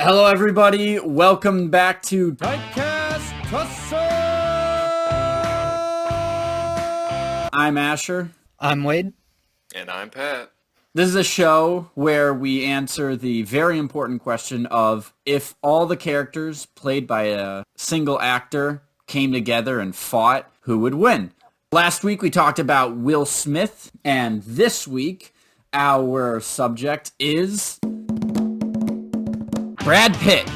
Hello, everybody. Welcome back to Typecast Tussle. I'm Asher. I'm Wade. And I'm Pat. This is a show where we answer the very important question of if all the characters played by a single actor came together and fought, who would win? Last week we talked about Will Smith, and this week our subject is Brad Pitt.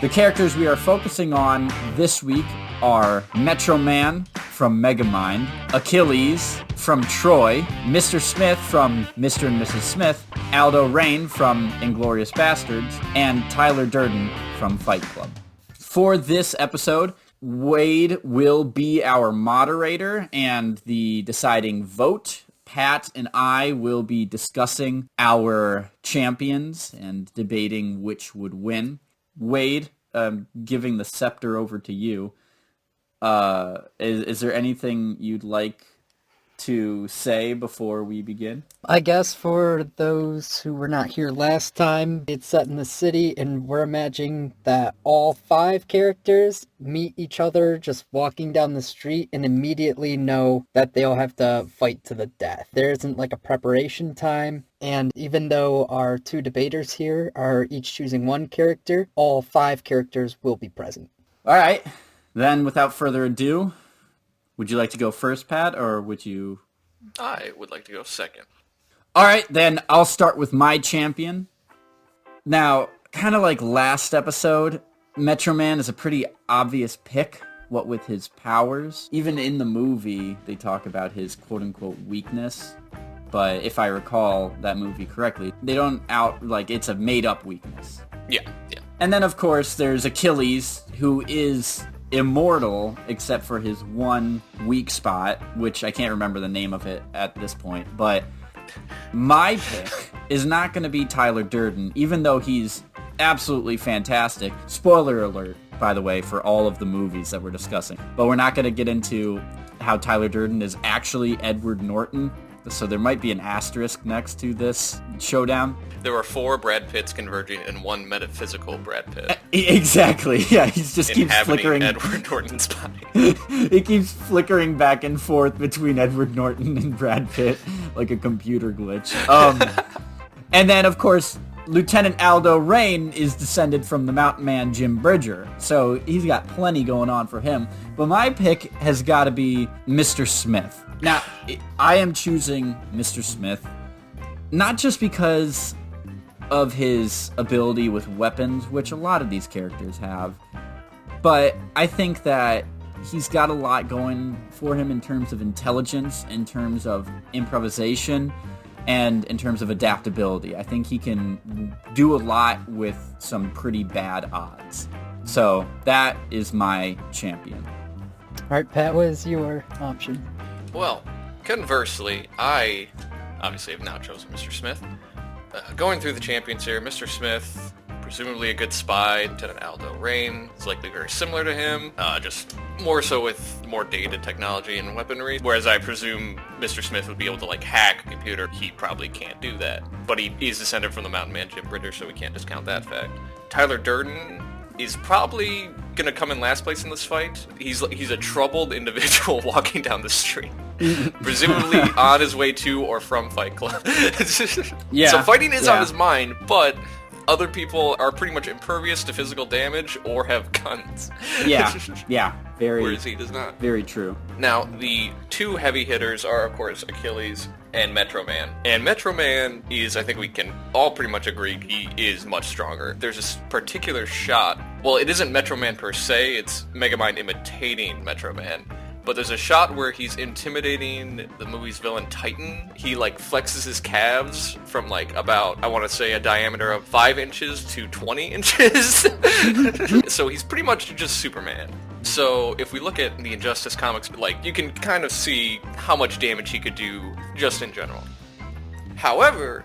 The characters we are focusing on this week are Metro Man from Megamind, Achilles from Troy, Mr. Smith from Mr. and Mrs. Smith, Aldo Rain from Inglourious Bastards, and Tyler Durden from Fight Club. For this episode, Wade will be our moderator and the deciding vote. Pat and I will be discussing our champions and debating which would win. Wade, giving the scepter over to you. Is there anything you'd like to say before we begin? I guess for those who were not here last time, it's set in the city, and we're imagining that all 5 characters meet each other just walking down the street and immediately know that they'll have to fight to the death. There isn't like a preparation time, and even though our 2 debaters here are each choosing one character, all 5 characters will be present. All right. Then, without further ado, would you like to go first, Pat, or would you... I would like to go second. All right, then I'll start with my champion. Now, kind of like last episode, Metro Man is a pretty obvious pick, what with his powers. Even in the movie, they talk about his quote-unquote weakness. But if I recall that movie correctly, they don't it's a made-up weakness. Yeah. And then, of course, there's Achilles, who is immortal, except for his one weak spot, which I can't remember the name of it at this point. But my pick is not going to be Tyler Durden, even though he's absolutely fantastic. Spoiler alert, by the way, for all of the movies that we're discussing. But we're not going to get into how Tyler Durden is actually Edward Norton. So there might be an asterisk next to this showdown. There were 4 Brad Pitts converging in one metaphysical Brad Pitt. Exactly. Yeah, he just keeps flickering. Edward Norton's body. He keeps flickering back and forth between Edward Norton and Brad Pitt like a computer glitch. And then, of course, Lieutenant Aldo Rain is descended from the mountain man Jim Bridger. So he's got plenty going on for him. But my pick has got to be Mr. Smith. Now, I am choosing Mr. Smith not just because of his ability with weapons, which a lot of these characters have, but I think that he's got a lot going for him in terms of intelligence, in terms of improvisation, and in terms of adaptability. I think he can do a lot with some pretty bad odds. So that is my champion. All right, Pat, what is your option? Well, conversely, I obviously have now chosen Mr. Smith. Going through the champions here, Mr. Smith, presumably a good spy. Lieutenant Aldo Rain is likely very similar to him, just more so with more dated technology and weaponry. Whereas I presume Mr. Smith would be able to hack a computer. He probably can't do that. But he's descended from the mountain man Jim Bridger, so we can't discount that fact. Tyler Durden is probably going to come in last place in this fight. He's a troubled individual walking down the street. Presumably on his way to or from Fight Club. Yeah. So fighting is on his mind, but other people are pretty much impervious to physical damage or have guns. Yeah. Whereas he does not. Very true. Now, the 2 heavy hitters are, of course, Achilles and Metro Man. And Metro Man is, I think we can all pretty much agree, he is much stronger. There's this particular shot. Well, it isn't Metro Man per se, it's Megamind imitating Metro Man. But there's a shot where he's intimidating the movie's villain Titan. He flexes his calves from about, I want to say, a diameter of 5 inches to 20 inches. So he's pretty much just Superman. So if we look at the Injustice comics, you can kind of see how much damage he could do just in general. However,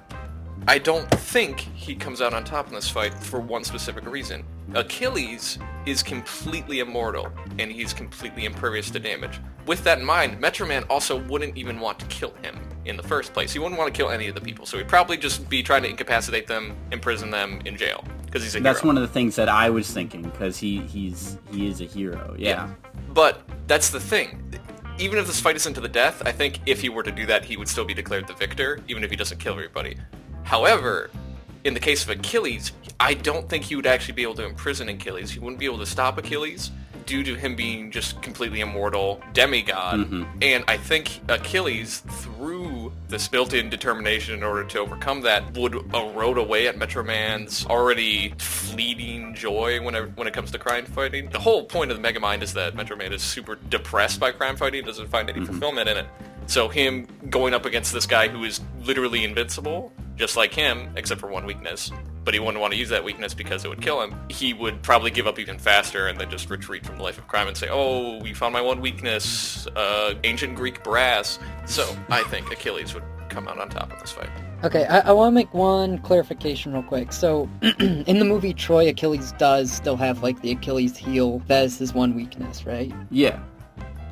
I don't think he comes out on top in this fight for one specific reason. Achilles is completely immortal, and he's completely impervious to damage. With that in mind, Metro Man also wouldn't even want to kill him in the first place. He wouldn't want to kill any of the people, so he'd probably just be trying to incapacitate them, imprison them in jail. because he's a That's hero. one of the things that I was thinking, because he is a hero. Yeah. But that's the thing. Even if this fight isn't to the death, I think if he were to do that, he would still be declared the victor, even if he doesn't kill everybody. However, in the case of Achilles, I don't think he would actually be able to imprison Achilles. He wouldn't be able to stop Achilles due to him being just completely immortal demigod. Mm-hmm. And I think Achilles, through this built-in determination in order to overcome that, would erode away at Metro Man's already fleeting joy when it comes to crime fighting. The whole point of the Megamind is that Metro Man is super depressed by crime fighting, doesn't find any fulfillment in it. So him going up against this guy who is literally invincible, just like him, except for one weakness, but he wouldn't want to use that weakness because it would kill him, he would probably give up even faster and then just retreat from the life of crime and say, oh, we found my one weakness, ancient Greek brass. So I think Achilles would come out on top of this fight. Okay, I want to make one clarification real quick. So, in the movie Troy, Achilles does still have, like, the Achilles heel. That is his one weakness, right? Yeah.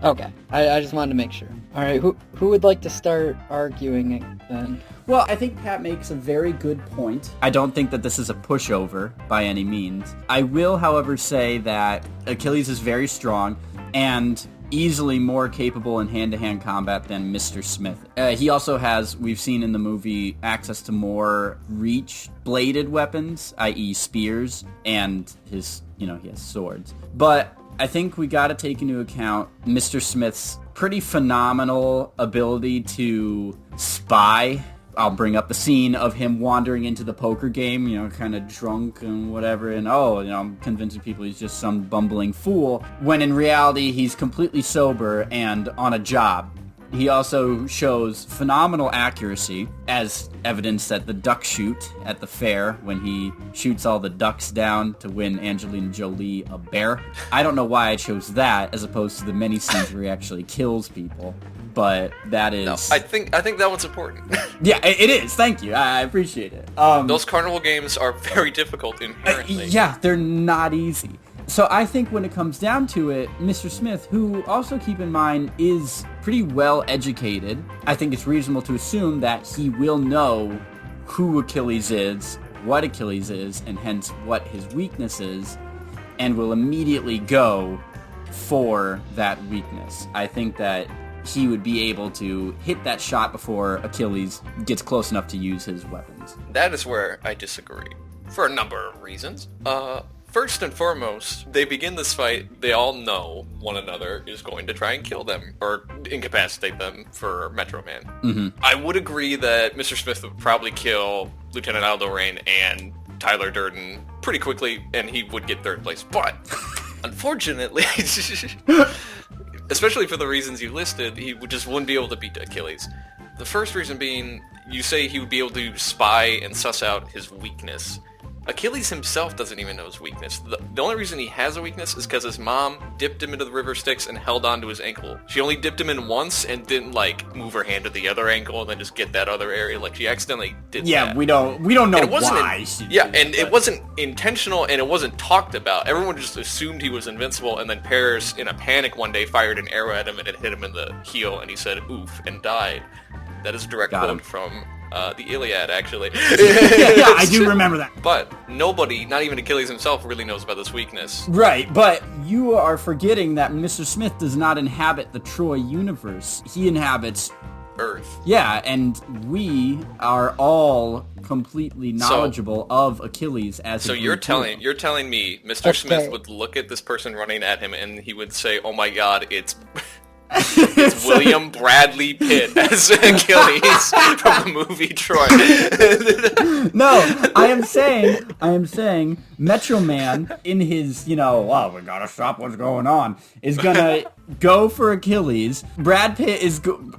Okay, I just wanted to make sure. Alright, who would like to start arguing it then? Well, I think Pat makes a very good point. I don't think that this is a pushover by any means. I will, however, say that Achilles is very strong and easily more capable in hand-to-hand combat than Mr. Smith. He also has, we've seen in the movie, access to more reach-bladed weapons, i.e. spears, and his, he has swords. But I think we gotta take into account Mr. Smith's pretty phenomenal ability to spy. I'll bring up the scene of him wandering into the poker game, kind of drunk and whatever, and I'm convincing people he's just some bumbling fool, when in reality he's completely sober and on a job. He also shows phenomenal accuracy, as evidenced at the duck shoot at the fair, when he shoots all the ducks down to win Angelina Jolie a bear. I don't know why I chose that, as opposed to the many scenes where he actually kills people. But that is... No, I think that one's important. Yeah, it is. Thank you. I appreciate it. Those carnival games are very difficult inherently. Yeah, they're not easy. So I think when it comes down to it, Mr. Smith, who also keep in mind is pretty well educated, I think it's reasonable to assume that he will know who Achilles is, what Achilles is, and hence what his weakness is, and will immediately go for that weakness. I think that he would be able to hit that shot before Achilles gets close enough to use his weapons. That is where I disagree, for a number of reasons. First and foremost, they begin this fight, they all know one another is going to try and kill them, or incapacitate them for Metro Man. Mm-hmm. I would agree that Mr. Smith would probably kill Lieutenant Aldo Rain and Tyler Durden pretty quickly, and he would get third place. But, unfortunately, especially for the reasons you listed, he just wouldn't be able to beat Achilles. The first reason being, you say he would be able to spy and suss out his weakness. Achilles himself doesn't even know his weakness. The only reason he has a weakness is because his mom dipped him into the river Styx and held onto his ankle. She only dipped him in once and didn't, move her hand to the other ankle and then just get that other area. She accidentally did that. Yeah, we don't know why she did it, it wasn't intentional and it wasn't talked about. Everyone just assumed he was invincible, and then Paris, in a panic one day, fired an arrow at him and it hit him in the heel, and he said, oof, and died. That is a direct quote from... the Iliad, actually. Yeah, I do remember that. But nobody, not even Achilles himself, really knows about this weakness. Right, but you are forgetting that Mr. Smith does not inhabit the Troy universe. He inhabits Earth. Yeah, and we are all completely knowledgeable of Achilles as so a you're telling me Mr. Smith would look at this person running at him and he would say, "Oh my God, it's William Bradley Pitt as Achilles from the movie Troy." No, I am saying Metro Man in his, we gotta stop what's going on, is gonna go for Achilles. Brad Pitt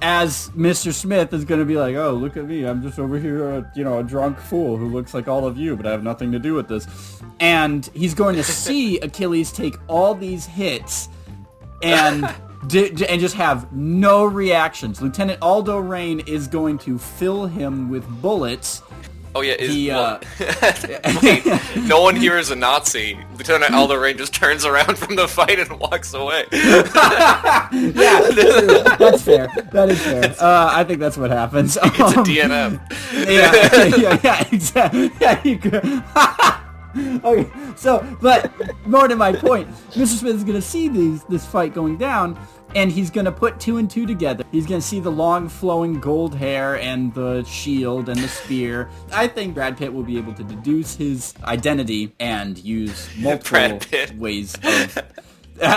as Mr. Smith is gonna be like, oh, look at me, I'm just over here, a drunk fool who looks like all of you, but I have nothing to do with this. And he's going to see Achilles take all these hits and just have no reactions. Lieutenant Aldo Rain is going to fill him with bullets. Oh yeah, wait, no one here is a Nazi. Lieutenant Aldo Rain just turns around from the fight and walks away. Yeah, that's fair. That is fair. I think that's what happens. It's a DNF. Yeah, exactly. Yeah, you could. Okay, so, but more to my point, Mr. Smith is going to see this fight going down, and he's going to put two and two together. He's going to see the long flowing gold hair and the shield and the spear. I think Brad Pitt will be able to deduce his identity and use multiple ways of...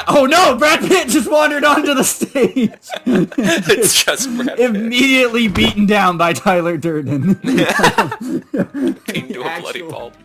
oh no! Brad Pitt just wandered onto the stage! It's just Brad Pitt. Immediately beaten down by Tyler Durden. Beaten to a bloody pulp.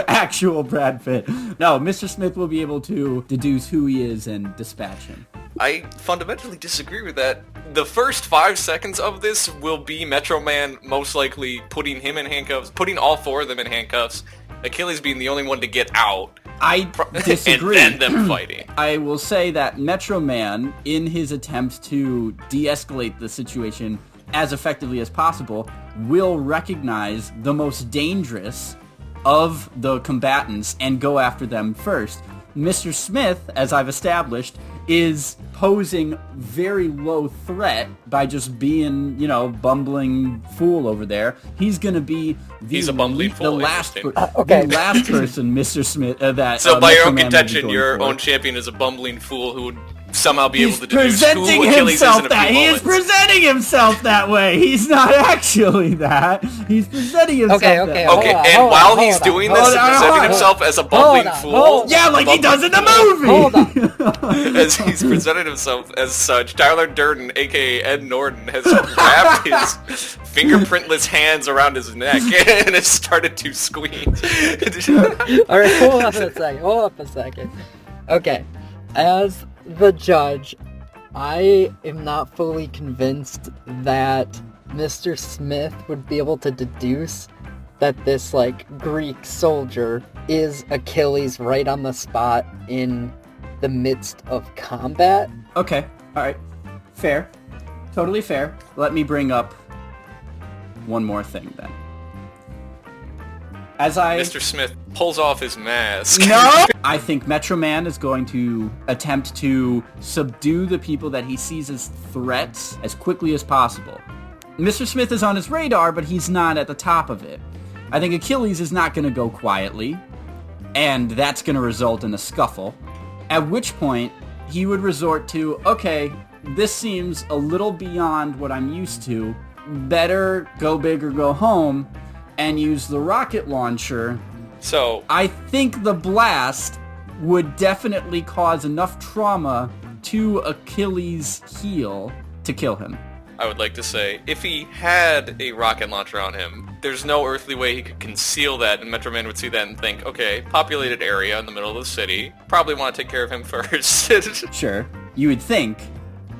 Actual Brad Pitt. No, Mr. Smith will be able to deduce who he is and dispatch him. I fundamentally disagree with that. The first 5 seconds of this will be Metro Man most likely putting him in handcuffs, putting all four of them in handcuffs, Achilles being the only one to get out. I disagree. And then them fighting. I will say that Metro Man, in his attempt to de-escalate the situation as effectively as possible, will recognize the most dangerous of the combatants and go after them first. Mr. Smith, as I've established, is posing very low threat by just being, bumbling fool over there. He's gonna be He's a bumbling fool. the last person, Mr. Smith. So by your own contention, your own champion is a bumbling fool who would somehow be able to deduce who Achilles is in a few moments. He is presenting himself that way. He's not actually that. He's presenting himself that way. Okay, and while he's doing this, presenting himself as a bumbling fool. Yeah, like he does in the movie. Hold on. As he's presented himself as such, Tyler Durden, a.k.a. Ed Norton, has wrapped his fingerprintless hands around his neck and has started to squeeze. Alright, hold up a second. Okay, as the judge, I am not fully convinced that Mr. Smith would be able to deduce that this, Greek soldier is Achilles right on the spot in the midst of combat. Okay, alright. Fair. Totally fair. Let me bring up one more thing, then. Mr. Smith pulls off his mask. No! I think Metro Man is going to attempt to subdue the people that he sees as threats as quickly as possible. Mr. Smith is on his radar, but he's not at the top of it. I think Achilles is not going to go quietly, and that's going to result in a scuffle. At which point, he would resort to, okay, this seems a little beyond what I'm used to. Better go big or go home, and use the rocket launcher. So I think the blast would definitely cause enough trauma to Achilles' heel to kill him. I would like to say, if he had a rocket launcher on him, there's no earthly way he could conceal that, and Metro Man would see that and think, okay, populated area in the middle of the city, probably want to take care of him first. Sure, you would think,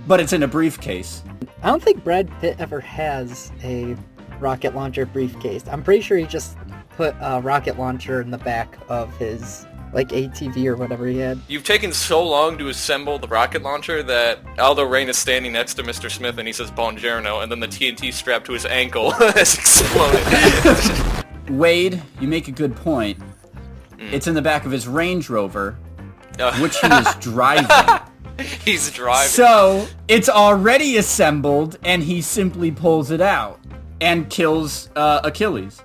but it's in a briefcase. I don't think Brad Pitt ever has a rocket launcher briefcase. I'm pretty sure he just put a rocket launcher in the back of his ATV or whatever he had. You've taken so long to assemble the rocket launcher that Aldo Rain is standing next to Mr. Smith and he says Buongiorno, and then the TNT strapped to his ankle has exploded. Wade, you make a good point. It's in the back of his Range Rover, which he is driving. He's driving. So, it's already assembled, and he simply pulls it out and kills Achilles.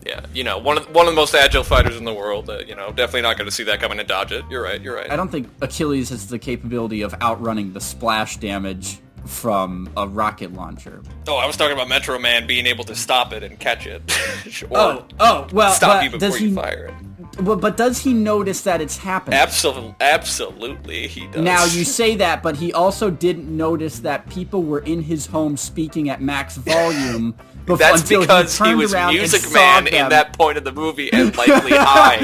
Yeah, one of the most agile fighters in the world. Definitely not going to see that coming and dodge it. You're right. I don't think Achilles has the capability of outrunning the splash damage from a rocket launcher. Oh, I was talking about Metro Man being able to stop it and catch it. Well, stop you before you fire it. But does he notice that it's happening? Absolutely, he does. Now, you say that, but he also didn't notice that people were in his home speaking at max volume. That's because he was Music Man in that point of the movie and likely high.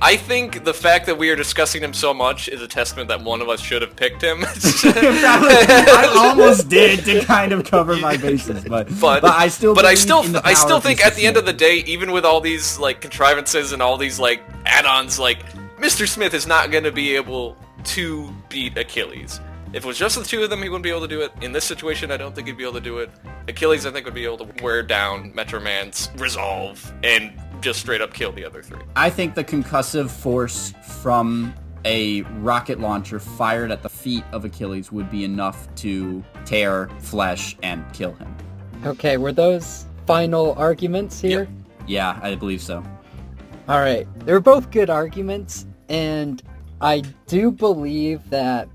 I think the fact that we are discussing him so much is a testament that one of us should have picked him. I almost did to kind of cover my bases, but I still think at the end of the day, even with all these contrivances and all these add-ons, Mr. Smith is not going to be able to beat Achilles. If it was just the two of them, he wouldn't be able to do it. In this situation, I don't think he'd be able to do it. Achilles, I think, would be able to wear down Metro Man's resolve and just straight up kill the other three. I think the concussive force from a rocket launcher fired at the feet of Achilles would be enough to tear flesh and kill him. Okay, were those final arguments here? Yeah, I believe so. All right, they're both good arguments, and I do believe that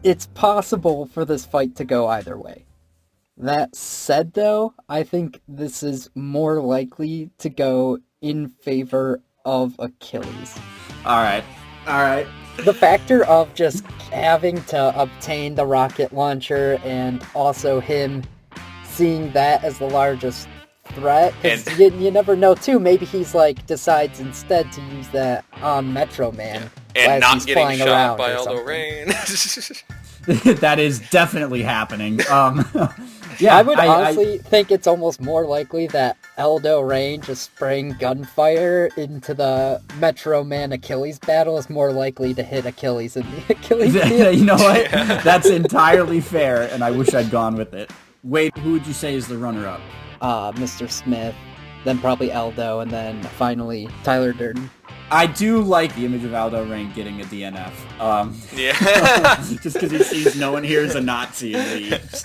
it's possible for this fight to go either way. That said, though, I think this is more likely to go in favor of Achilles. All right. The factor of just having to obtain the rocket launcher and also him seeing that as the largest threat, because you never know, too. Maybe he's decides instead to use that on Metro Man. And as not he's getting flying shot around by or Aldo something. Rain. That is definitely happening. Yeah, I would honestly think it's almost more likely that Aldo Rain just spraying gunfire into the Metro Man Achilles battle is more likely to hit Achilles in the Achilles heel. You know what? That's entirely fair, and I wish I'd gone with it. Wait, who would you say is the runner-up? Mr. Smith, then probably Aldo, and then finally Tyler Durden. I do like the image of Aldo Rain getting a DNF. Yeah. Just because he sees no one here is a Nazi and leaves.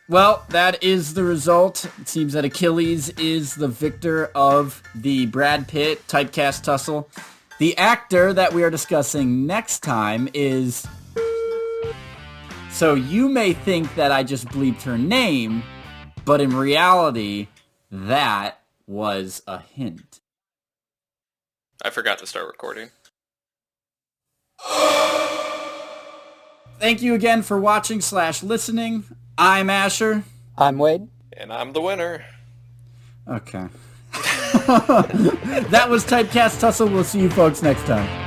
Well, that is the result. It seems that Achilles is the victor of the Brad Pitt Typecast Tussle. The actor that we are discussing next time is... So you may think that I just bleeped her name, but in reality, that was a hint. I forgot to start recording. Thank you again for watching/listening. I'm Asher. I'm Wade. And I'm the winner. Okay. That was Typecast Tussle. We'll see you folks next time.